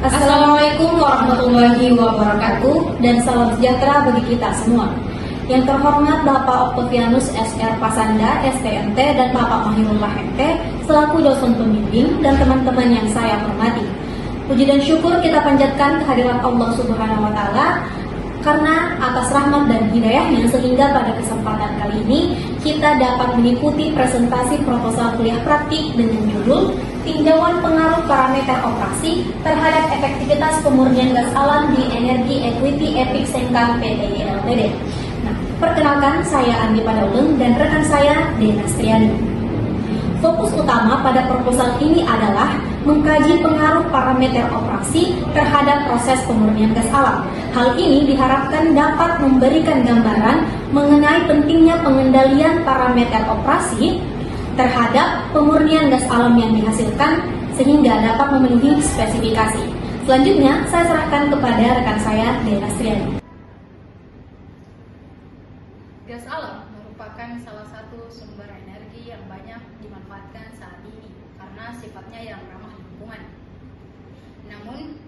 Assalamualaikum warahmatullahi wabarakatuh dan salam sejahtera bagi kita semua. Yang terhormat Bapak Octavianus SR Pasanda, STMT, dan Bapak Mahirullah MT selaku dosen pembimbing dan teman-teman yang saya hormati. Puji dan syukur kita panjatkan kehadirat Allah Subhanahu wa Ta'ala karena atas rahmat dan hidayahnya sehingga pada kesempatan kali ini kita dapat mengikuti presentasi proposal kuliah praktik dengan judul Tinjauan Pengaruh Parameter Operasi Terhadap Efektivitas Pemurnian Gas Alam di Energi Equity Epic Sengkang PTY Ltd. Nah, perkenalkan saya Andi Padauleng dan rekan saya Dena Striani. Fokus utama pada proposal ini adalah mengkaji pengaruh parameter operasi terhadap proses pemurnian gas alam. Hal ini diharapkan dapat memberikan gambaran mengenai pentingnya pengendalian parameter operasi terhadap pemurnian gas alam yang dihasilkan sehingga dapat memenuhi spesifikasi. Selanjutnya, saya serahkan kepada rekan saya, Dena Striani. Gas alam merupakan salah satu sumber energi yang banyak dimanfaatkan saat ini karena sifatnya yang ramah lingkungan. Namun,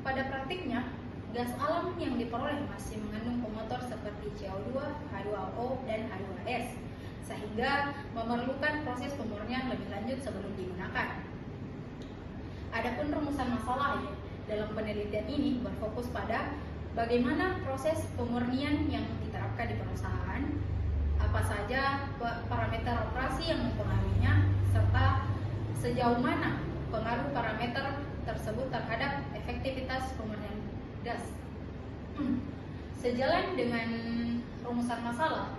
pada praktiknya, gas alam yang diperoleh masih mengandung pemotor seperti CO2, H2O, dan H2S, sehingga memerlukan proses pemurnian lebih lanjut sebelum digunakan. Adapun rumusan masalah dalam penelitian ini berfokus pada bagaimana proses pemurnian yang diterapkan di perusahaan, apa saja parameter operasi yang mempengaruhinya, serta sejauh mana pengaruh parameter tersebut terhadap efektivitas pemurnian gas. Sejalan dengan rumusan masalah,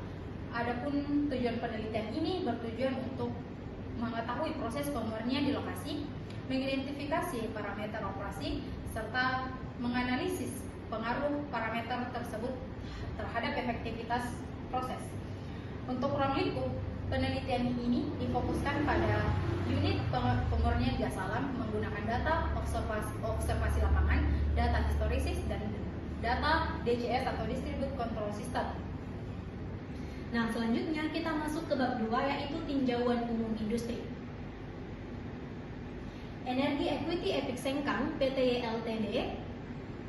adapun tujuan penelitian ini bertujuan untuk mengetahui proses pemurnian di lokasi, mengidentifikasi parameter operasi, serta menganalisis pengaruh parameter tersebut terhadap efektivitas proses. Untuk ruang lingkup, penelitian ini difokuskan pada unit pemurnian gas alam menggunakan data observasi lapangan, data historisis, dan data DCS atau Distributed Control System. Nah, selanjutnya kita masuk ke bab 2 yaitu tinjauan umum industri. Energi Equity Epic Sengkang PTY Ltd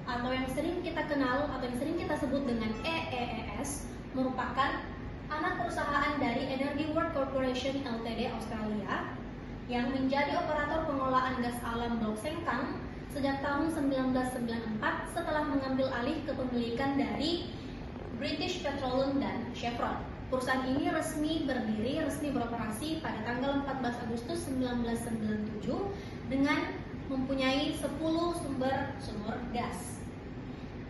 atau yang sering kita kenal atau yang sering kita sebut dengan EEES merupakan anak perusahaan dari Energy World Corporation Ltd Australia yang menjadi operator pengelolaan gas alam Blok Sengkang sejak tahun 1994 setelah mengambil alih kepemilikan dari British Petroleum dan Chevron. Perusahaan ini resmi beroperasi pada tanggal 14 Agustus 1997 dengan mempunyai 10 sumur gas.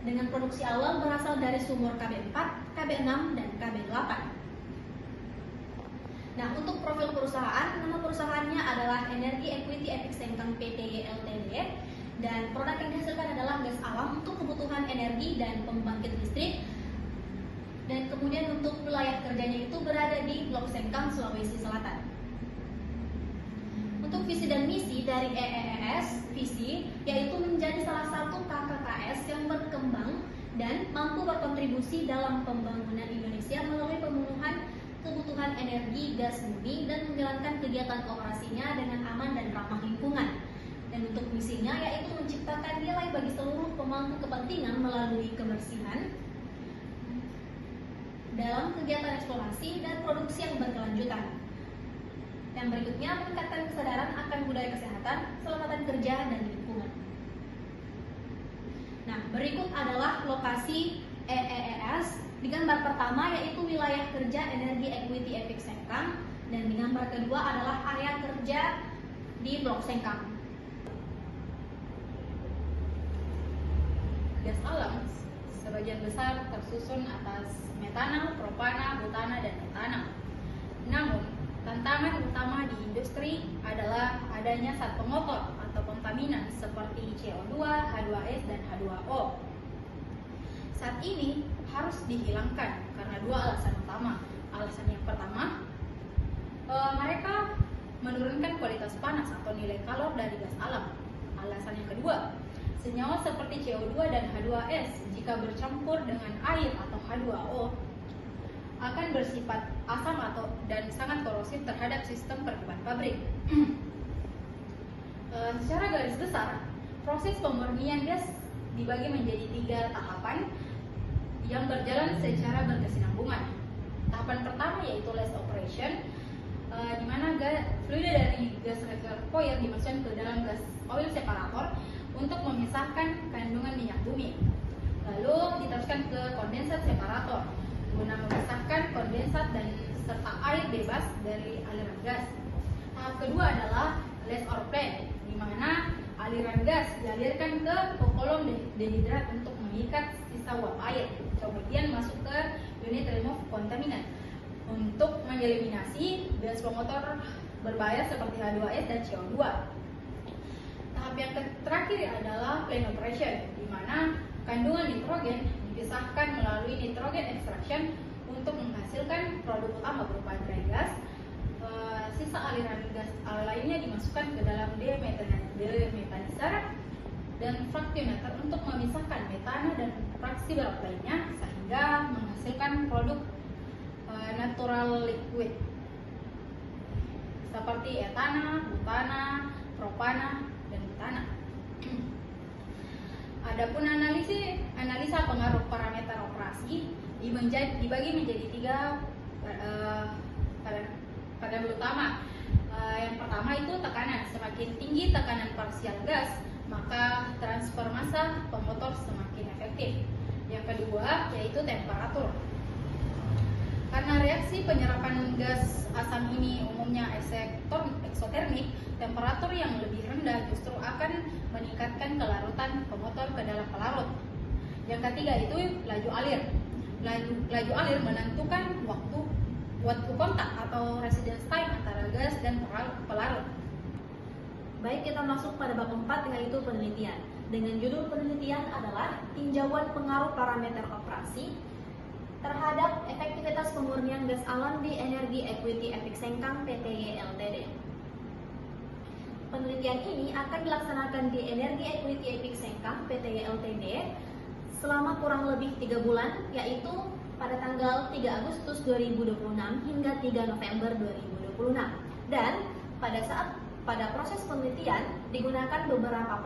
Dengan produksi awal berasal dari sumur KB4, KB6, dan KB8. Nah, untuk profil perusahaan, nama perusahaannya adalah Energi Equity Epic Sengkang PTY Ltd dan produk yang dihasilkan adalah gas alam untuk kebutuhan energi dan pembangkit listrik. Dan kemudian untuk wilayah kerjanya itu berada di Blok Sengkang, Sulawesi Selatan. Untuk visi dan misi dari EEES, visi yaitu menjadi salah satu KKKS yang berkembang dan mampu berkontribusi dalam pembangunan Indonesia melalui pemenuhan kebutuhan energi gas bumi dan menjalankan kegiatan operasinya dengan aman dan ramah lingkungan. Dan untuk misinya yaitu menciptakan nilai bagi seluruh pemangku kepentingan melalui kebersihan dalam kegiatan eksplorasi dan produksi yang berkelanjutan. Yang berikutnya, meningkatkan kesadaran akan budaya kesehatan, keselamatan kerja, dan lingkungan. Nah, berikut adalah lokasi EEES. Di gambar pertama yaitu wilayah kerja Energi Equity Epic Sengkang, dan di gambar kedua adalah area kerja di Blok Sengkang. Gas alam sebagian besar tersusun atas metana, propana, butana, dan etana. Namun, tantangan utama di industri adalah adanya zat pengotor atau kontaminan seperti CO2, H2S, dan H2O. Saat ini harus dihilangkan karena dua alasan utama. Alasan yang pertama, mereka menurunkan kualitas panas atau nilai kalor dari gas alam. Alasan yang kedua, senyawa seperti CO2 dan H2S jika bercampur dengan air atau H2O akan bersifat asam dan sangat korosif terhadap sistem perkebunan pabrik. Secara garis besar, Proses pemurnian gas dibagi menjadi 3 tahapan yang berjalan secara berkesinambungan. Tahapan pertama yaitu last operation, di mana fluida dari gas reservoir dimasukkan ke dalam gas oil separator untuk memisahkan kandungan minyak bumi. Lalu diteruskan ke kondensat separator guna memisahkan kondensat dan serta air bebas dari aliran gas. Tahap kedua adalah last or plan, di mana aliran gas dialirkan ke kolom dehidrat untuk mengikat sisa uap air, kemudian masuk ke unit remove contaminant untuk mengeliminasi gas pemotor berbahaya seperti H2S dan CO2. Tahap yang terakhir adalah plain operation, di mana kandungan nitrogen dipisahkan melalui nitrogen extraction untuk menghasilkan produk utama berupa dry gas. Sisa aliran gas lainnya dimasukkan ke dalam demethanizer dan fractionator untuk memisahkan metana dan fraksi berat lainnya sehingga menghasilkan produk natural liquid seperti etana, butana, propana, dan butana. Adapun analisa pengaruh parameter operasi dibagi menjadi 3 pada utama. Yang pertama itu tekanan. Semakin tinggi tekanan parsial gas, maka transfer massa pemotor semakin efektif. Yang kedua yaitu temperatur. Karena reaksi penyerapan gas asam ini umumnya eksotermik, temperatur yang lebih rendah justru akan meningkatkan kelarutan pemotor ke dalam pelarut. Yang ketiga itu laju alir. Laju alir menentukan waktu kontak atau residence time antara gas dan pelarut. Baik, kita masuk pada bab 4 yaitu penelitian. Dengan judul penelitian adalah tinjauan pengaruh parameter operasi terhadap efektivitas pemurnian gas alam di Energi Equity Efik Sengkang PTY Ltd. Penelitian ini akan dilaksanakan di Energi Equity Efik Sengkang PTY Ltd selama kurang lebih 3 bulan, yaitu pada tanggal 3 Agustus 2026 hingga 3 November 2026. Dan pada proses penelitian digunakan beberapa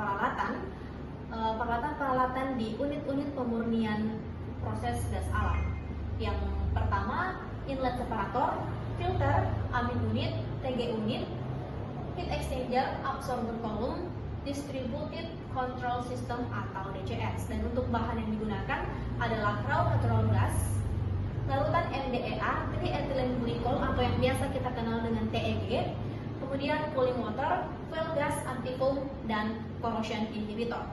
peralatan di unit-unit pemurnian proses gas alam. Yang pertama, inlet separator, filter, amin unit, TG unit, heat exchanger, absorber column, distributed control system atau DCS. Dan untuk bahan yang digunakan adalah raw natural gas, larutan MDEA, triethylene glycol atau yang biasa kita kenal dengan TEG, kemudian cooling water, fuel gas, antifoam, dan corrosion inhibitor.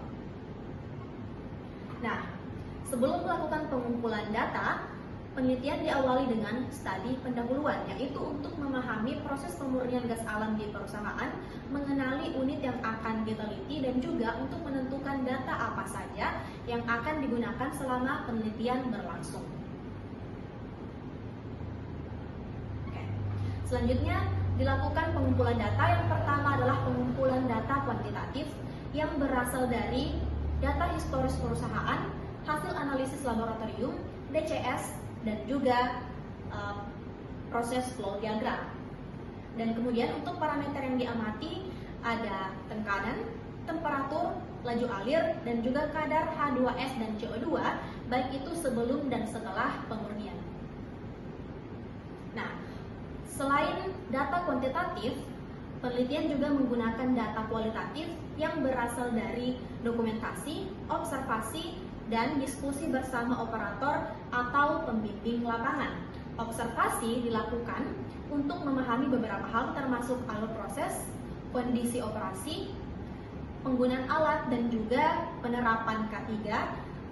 Nah, sebelum melakukan pengumpulan data, penelitian diawali dengan studi pendahuluan, yaitu untuk memahami proses pemurnian gas alam di perusahaan, mengenali unit yang akan diteliti, dan juga untuk menentukan data apa saja yang akan digunakan selama penelitian berlangsung. Selanjutnya, dilakukan pengumpulan data. Yang pertama adalah pengumpulan data kuantitatif yang berasal dari data historis perusahaan, hasil analisis laboratorium, DCS, dan juga proses flow diagram. Dan kemudian untuk parameter yang diamati ada tekanan, temperatur, laju alir, dan juga kadar H2S dan CO2, baik itu sebelum dan setelah pemurnian. Nah, selain data kuantitatif, penelitian juga menggunakan data kualitatif yang berasal dari dokumentasi, observasi, dan diskusi bersama operator atau pembimbing lapangan. Observasi dilakukan untuk memahami beberapa hal termasuk alur proses, kondisi operasi, penggunaan alat, dan juga penerapan K3,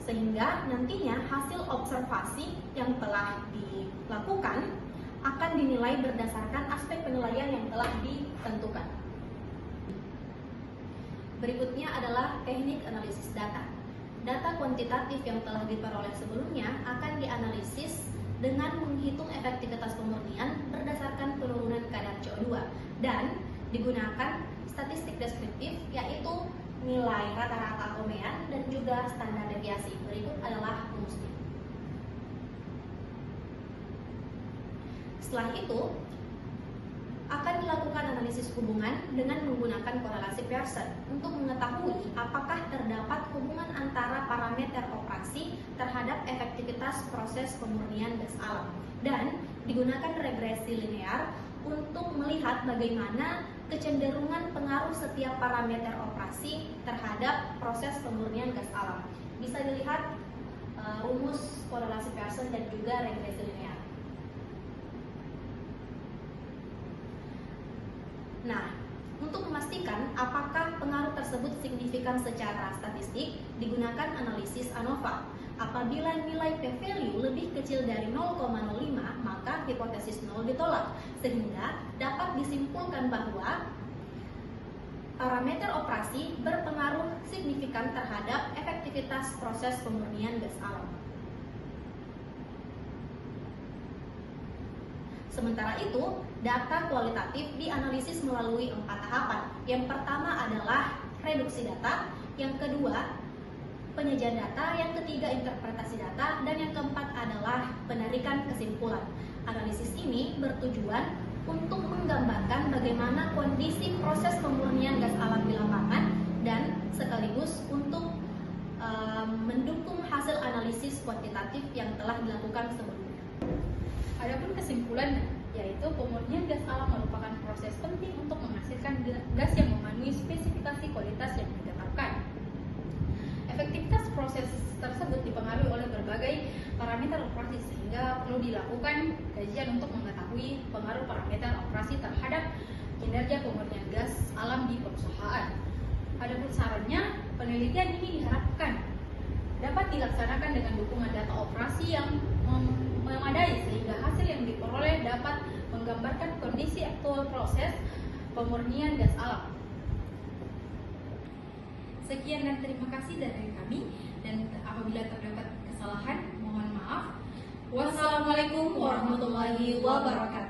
sehingga nantinya hasil observasi yang telah dilakukan akan dinilai berdasarkan aspek penilaian yang telah ditentukan. Berikutnya adalah teknik analisis data. Data kuantitatif yang telah diperoleh sebelumnya akan dianalisis dengan menghitung efektivitas pemurnian berdasarkan penurunan kadar CO2 dan digunakan statistik deskriptif, yaitu nilai rata-rata komean dan juga standar deviasi. Berikut adalah rumusnya. Setelah itu, Akan dilakukan analisis hubungan dengan menggunakan korelasi Pearson untuk mengetahui apakah terdapat hubungan antara parameter operasi terhadap efektivitas proses pemurnian gas alam, dan digunakan regresi linear untuk melihat bagaimana kecenderungan pengaruh setiap parameter operasi terhadap proses pemurnian gas alam. Bisa dilihat rumus korelasi Pearson dan juga regresi linear. Nah, untuk memastikan apakah pengaruh tersebut signifikan secara statistik, digunakan analisis ANOVA. Apabila nilai p-value lebih kecil dari 0,05, maka hipotesis 0 ditolak, sehingga dapat disimpulkan bahwa parameter operasi berpengaruh signifikan terhadap efektivitas proses pemurnian gas alam. Sementara itu, data kualitatif dianalisis melalui 4 tahapan. Yang pertama adalah reduksi data, yang kedua penyajian data, yang ketiga interpretasi data, dan yang keempat adalah penarikan kesimpulan. Analisis ini bertujuan untuk menggambarkan bagaimana kondisi proses pemurnian gas alam di lapangan dan sekaligus untuk mendukung hasil analisis kuantitatif yang telah dilakukan sebelumnya. Adapun kesimpulannya, yaitu pemurnian gas alam merupakan proses penting untuk menghasilkan gas yang memenuhi spesifikasi kualitas yang ditetapkan. Efektivitas proses tersebut dipengaruhi oleh berbagai parameter operasi, sehingga perlu dilakukan kajian untuk mengetahui pengaruh parameter operasi terhadap kinerja pemurnian gas alam di perusahaan. Adapun sarannya, penelitian ini diharapkan dapat dilaksanakan dengan dukungan data operasi yang memadai, sehingga hasil yang diperoleh dapat menggambarkan kondisi aktual proses pemurnian gas alam. Sekian dan terima kasih dari kami, dan apabila terdapat kesalahan mohon maaf. Wassalamualaikum warahmatullahi wabarakatuh.